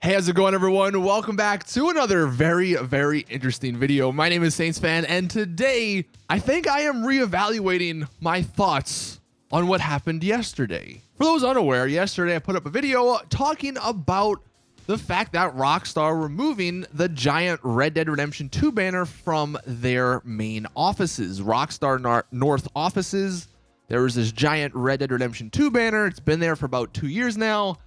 Hey, how's it going, everyone? Welcome back to another very interesting video. My name is SaintsFan, and today I think I am reevaluating my thoughts on what happened yesterday. For those unaware, yesterday I put up a video talking about the fact that Rockstar removing the giant Red Dead Redemption 2 banner from their main offices. Rockstar North offices, there was this giant Red Dead Redemption 2 banner. It's been there for about 2 years now.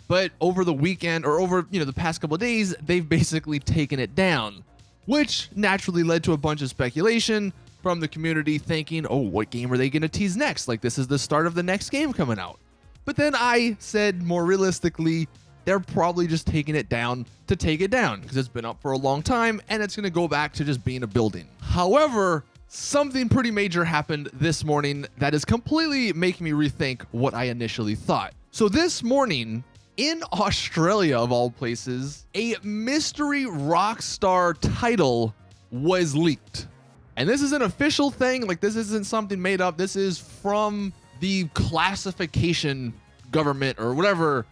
But over the weekend, or over the past couple of days, they've basically taken it down, which naturally led to a bunch of speculation from the community thinking, oh, what game are they going to tease next? Like, this is the start of the next game coming out. But then I said, more realistically, they're probably just taking it down to take it down because it's been up for a long time and it's going to go back to just being a building. However, something pretty major happened this morning that is completely making me rethink what I initially thought. So this morning, in Australia, of all places, a mystery Rockstar title was leaked. And this is an official thing. Like, this isn't something made up. This is from the classification government, or whatever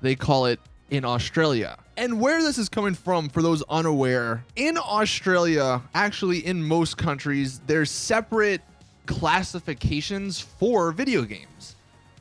they call it in Australia. And where this is coming from, for those unaware, in Australia, actually in most countries, there's separate classifications for video games.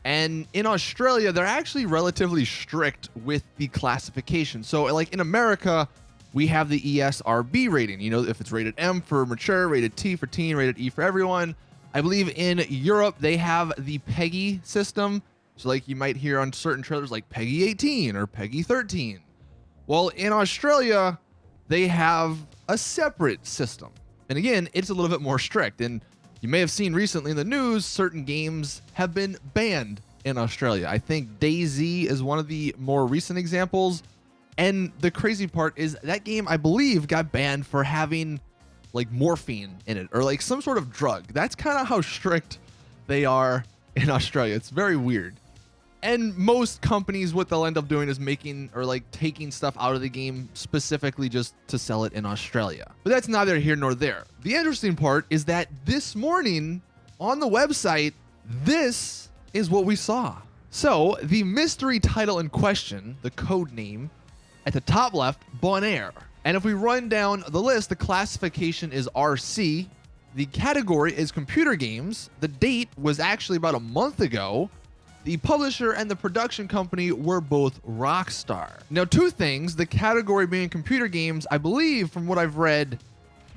And in Australia, they're actually relatively strict with the classification. So like in America, we have the ESRB rating. If it's rated M for mature, rated T for teen, rated E for everyone. I believe in Europe, they have the PEGI system. So like you might hear on certain trailers like PEGI 18 or PEGI 13. Well, in Australia, they have a separate system. And again, it's a little bit more strict. And you may have seen recently in the news, certain games have been banned in Australia. I think DayZ is one of the more recent examples. And the crazy part is that game, I believe, got banned for having like morphine in it or like some sort of drug. That's kind of how strict they are in Australia. It's very weird. And most companies, what they'll end up doing is making or like taking stuff out of the game specifically just to sell it in Australia. But that's neither here nor there. The interesting part is that this morning on the website, this is what we saw. So the mystery title in question, the code name at the top left, Bonaire. And if we run down the list, the classification is RC. The category is computer games. The date was actually about a month ago. The publisher and the production company were both Rockstar. Now, two things, the category being computer games, I believe from what I've read,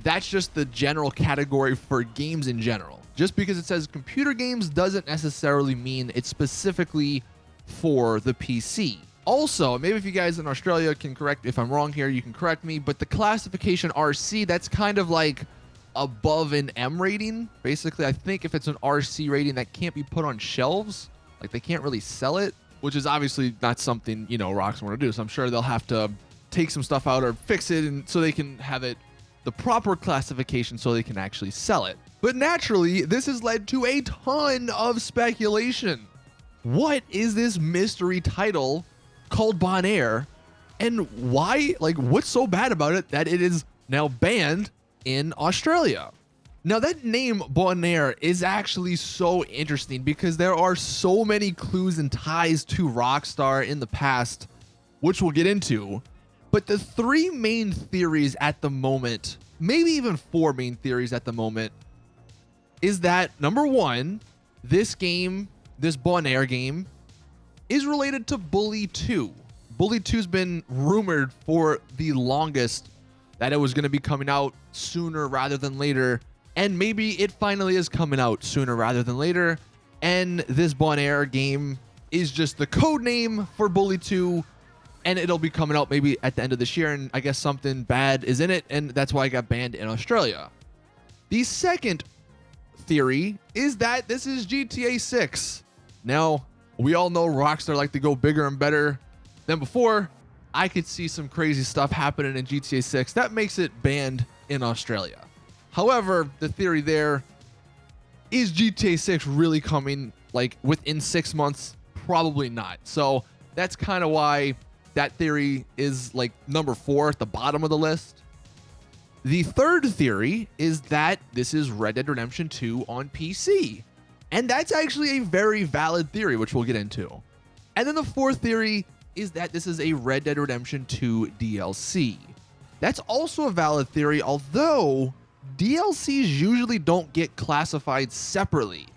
that's just the general category for games in general. Just because it says computer games doesn't necessarily mean it's specifically for the PC. Also, maybe if you guys in Australia can correct, if I'm wrong here, you can correct me, but the classification RC, that's kind of like above an M rating. Basically, I think if it's an RC rating, that can't be put on shelves. Like, they can't really sell it, which is obviously not something, Rockstar want to do. So I'm sure they'll have to take some stuff out or fix it and so they can have it the proper classification so they can actually sell it. But naturally, this has led to a ton of speculation. What is this mystery title called Bonaire, and why, like, what's so bad about it that it is now banned in Australia? Now, that name Bonaire is actually so interesting because there are so many clues and ties to Rockstar in the past, which we'll get into. But the three main theories at the moment, maybe even four main theories at the moment, is that number one, this game, this Bonaire game, is related to Bully 2. Bully 2's been rumored for the longest that it was going to be coming out sooner rather than later. And maybe it finally is coming out sooner rather than later. And this Bonaire game is just the code name for Bully 2. And it'll be coming out maybe at the end of this year. And I guess something bad is in it. And that's why it got banned in Australia. The second theory is that this is GTA 6. Now, we all know Rockstar like to go bigger and better than before. I could see some crazy stuff happening in GTA 6 that makes it banned in Australia. However, the theory there is GTA 6 really coming like within 6 months? Probably not. So that's kind of why that theory is like number 4 at the bottom of the list. The third theory is that this is Red Dead Redemption 2 on PC. And that's actually a very valid theory, which we'll get into. And then the fourth theory is that this is a Red Dead Redemption 2 DLC. That's also a valid theory, although DLCs usually don't get classified separately.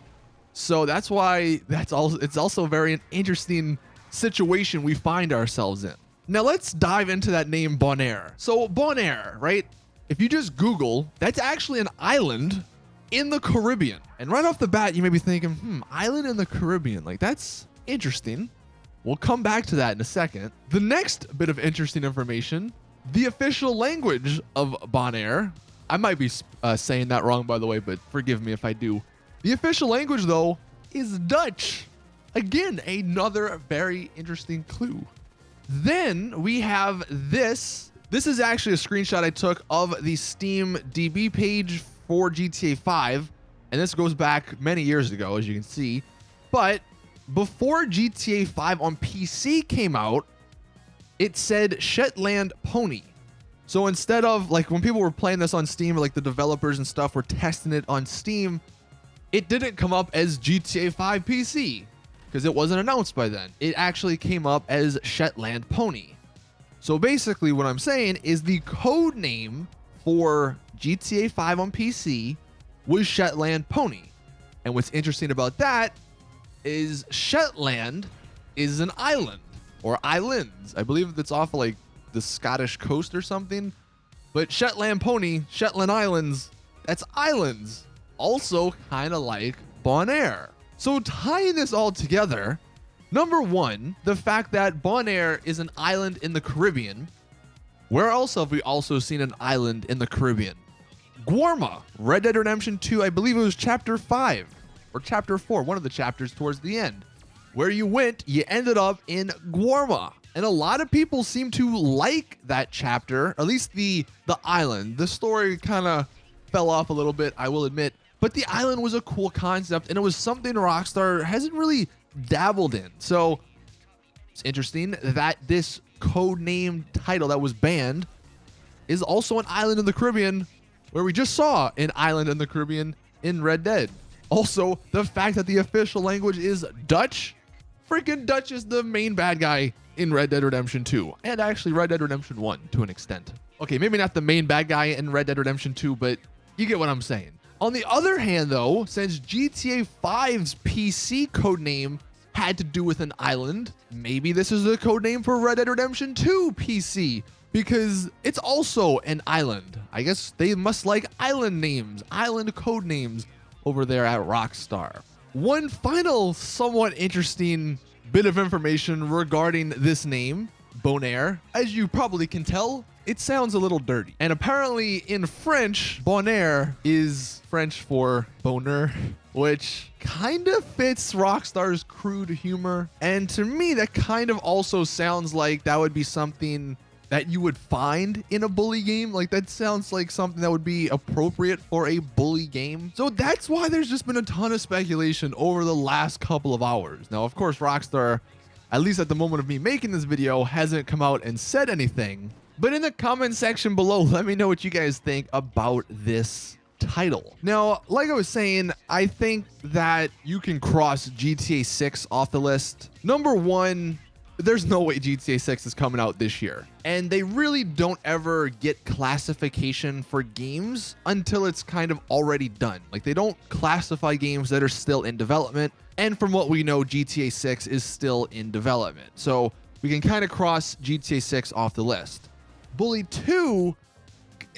So that's why it's also very an interesting situation we find ourselves in. Now let's dive into that name Bonaire. So Bonaire, right? If you just Google, that's actually an island in the Caribbean. And right off the bat, you may be thinking, island in the Caribbean, like that's interesting. We'll come back to that in a second. The next bit of interesting information, the official language of Bonaire, I might be saying that wrong, by the way, but forgive me if I do. The official language, though, is Dutch. Again, another very interesting clue. Then we have this. This is actually a screenshot I took of the Steam DB page for GTA 5, and this goes back many years ago, as you can see. But before GTA 5 on PC came out, it said Shetland Pony. So instead of, like, when people were playing this on Steam, or like the developers and stuff were testing it on Steam, it didn't come up as GTA 5 PC because it wasn't announced by then. It actually came up as Shetland Pony. So basically what I'm saying is the code name for GTA 5 on PC was Shetland Pony. And what's interesting about that is Shetland is an island, or islands. I believe that's off of like the Scottish coast or something. But Shetland Pony, Shetland Islands, that's islands. Also kind of like Bonaire. So tying this all together, number one, the fact that Bonaire is an island in the Caribbean. Where else have we also seen an island in the Caribbean? Guarma, Red Dead Redemption 2, I believe it was chapter 5 or chapter 4, one of the chapters towards the end. Where you went, you ended up in Guarma. And a lot of people seem to like that chapter, at least the island. The story kind of fell off a little bit, I will admit. But the island was a cool concept, and it was something Rockstar hasn't really dabbled in. So it's interesting that this codename title that was banned is also an island in the Caribbean, where we just saw an island in the Caribbean in Red Dead. Also, the fact that the official language is Dutch. Freaking Dutch is the main bad guy in Red Dead Redemption 2, and actually Red Dead Redemption 1 to an extent. Okay, maybe not the main bad guy in Red Dead Redemption 2, but you get what I'm saying. On the other hand, though, since GTA 5's PC codename had to do with an island, maybe this is the codename for Red Dead Redemption 2 PC, because it's also an island. I guess they must like island names, island code names over there at Rockstar. One final somewhat interesting bit of information regarding this name, Bonaire. As you probably can tell, it sounds a little dirty. And apparently in French, Bonaire is French for boner, which kind of fits Rockstar's crude humor. And to me, that kind of also sounds like that would be something that you would find in a bully game. Like, that sounds like something that would be appropriate for a bully game. So that's why there's just been a ton of speculation over the last couple of hours. Now, of course, Rockstar, at least at the moment of me making this video, hasn't come out and said anything. But in the comment section below, let me know what you guys think about this title. Now, like I was saying, I think that you can cross GTA 6 off the list. Number one, there's no way GTA 6 is coming out this year. And they really don't ever get classification for games until it's kind of already done. Like, they don't classify games that are still in development. And from what we know, GTA 6 is still in development. So we can kind of cross GTA 6 off the list. Bully 2,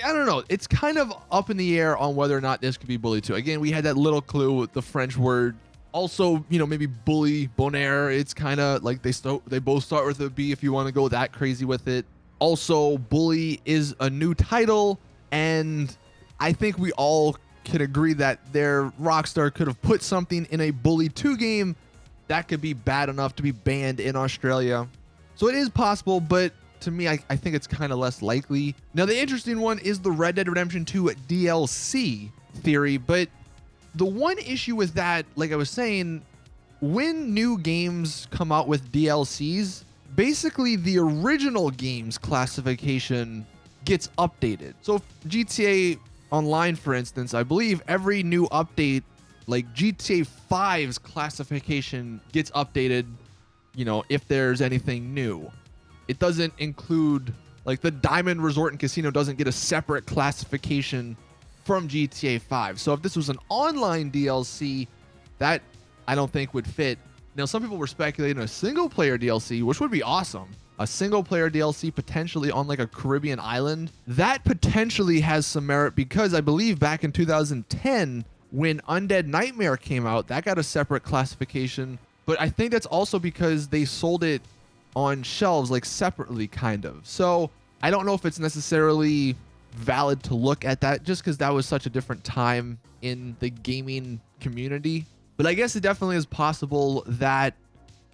I don't know. It's kind of up in the air on whether or not this could be Bully 2. Again, we had that little clue with the French word. Also, you know, maybe Bully, Bonaire, it's kind of like they both start with a B if you want to go that crazy with it. Also, Bully is a new title, and I think we all can agree that Rockstar could have put something in a Bully 2 game that could be bad enough to be banned in Australia. So it is possible, but to me, I think it's kind of less likely. Now, the interesting one is the Red Dead Redemption 2 DLC theory, but the one issue with that, like I was saying, when new games come out with DLCs, basically the original game's classification gets updated. So GTA Online, for instance, I believe every new update, like GTA 5's classification gets updated, you know, if there's anything new. it doesn't include, like, the Diamond Resort and Casino doesn't get a separate classification from GTA 5. So if this was an online DLC, that I don't think would fit. Now, some people were speculating a single player DLC, which would be awesome. A single player DLC potentially on like a Caribbean island. That potentially has some merit because I believe back in 2010, when Undead Nightmare came out, that got a separate classification. But I think that's also because they sold it on shelves, like, separately, kind of. So I don't know if it's necessarily valid to look at that just because that was such a different time in the gaming community. But I guess it definitely is possible that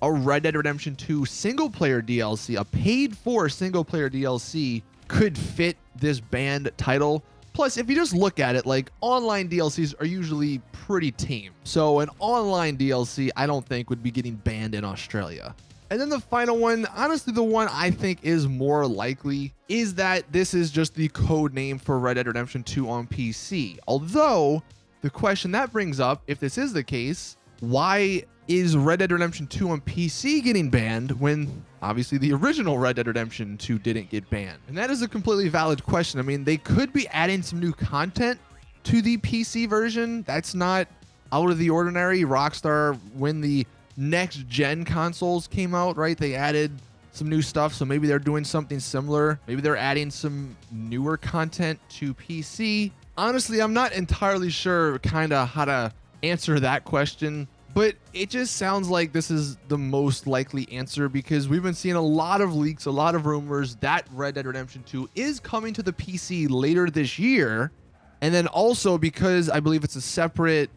a Red Dead Redemption 2 single player DLC, a paid for single player DLC, could fit this banned title. Plus, if you just look at it, like, online DLCs are usually pretty tame. So an online DLC, I don't think would be getting banned in Australia. And then the final one, honestly, the one I think is more likely, is that this is just the code name for Red Dead Redemption 2 on PC. Although, the question that brings up, if this is the case, why is Red Dead Redemption 2 on PC getting banned when obviously the original Red Dead Redemption 2 didn't get banned? And that is a completely valid question. I mean, they could be adding some new content to the PC version. That's not out of the ordinary. Rockstar, when the next gen consoles came out, right, they added some new stuff. So maybe they're doing something similar. Maybe they're adding some newer content to PC. Honestly, I'm not entirely sure kind of how to answer that question, but it just sounds like this is the most likely answer because we've been seeing a lot of leaks, a lot of rumors that Red Dead Redemption 2 is coming to the PC later this year. And then also because I believe it's a separate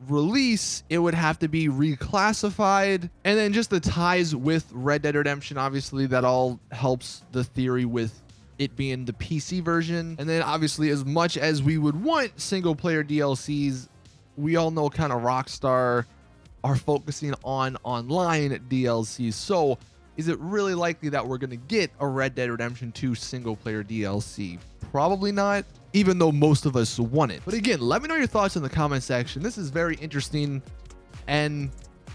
release, it would have to be reclassified. And then just the ties with Red Dead Redemption, obviously that all helps the theory with it being the PC version. And then obviously, as much as we would want single player DLCs, we all know kind of Rockstar are focusing on online DLCs. So is it really likely that we're going to get a Red Dead Redemption 2 single player DLC? Probably not, even though most of us want it. But again, let me know your thoughts in the comment section. This is very interesting. And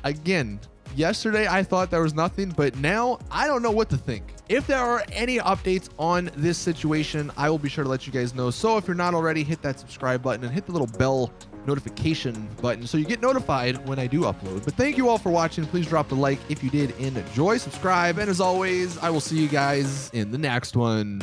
again, yesterday I thought there was nothing, but now I don't know what to think. If there are any updates on this situation, I will be sure to let you guys know. So if you're not already, hit that subscribe button and hit the little bell notification button so you get notified when I do upload. But thank you all for watching. Please drop a like if you did enjoy, subscribe, and as always, I will see you guys in the next one.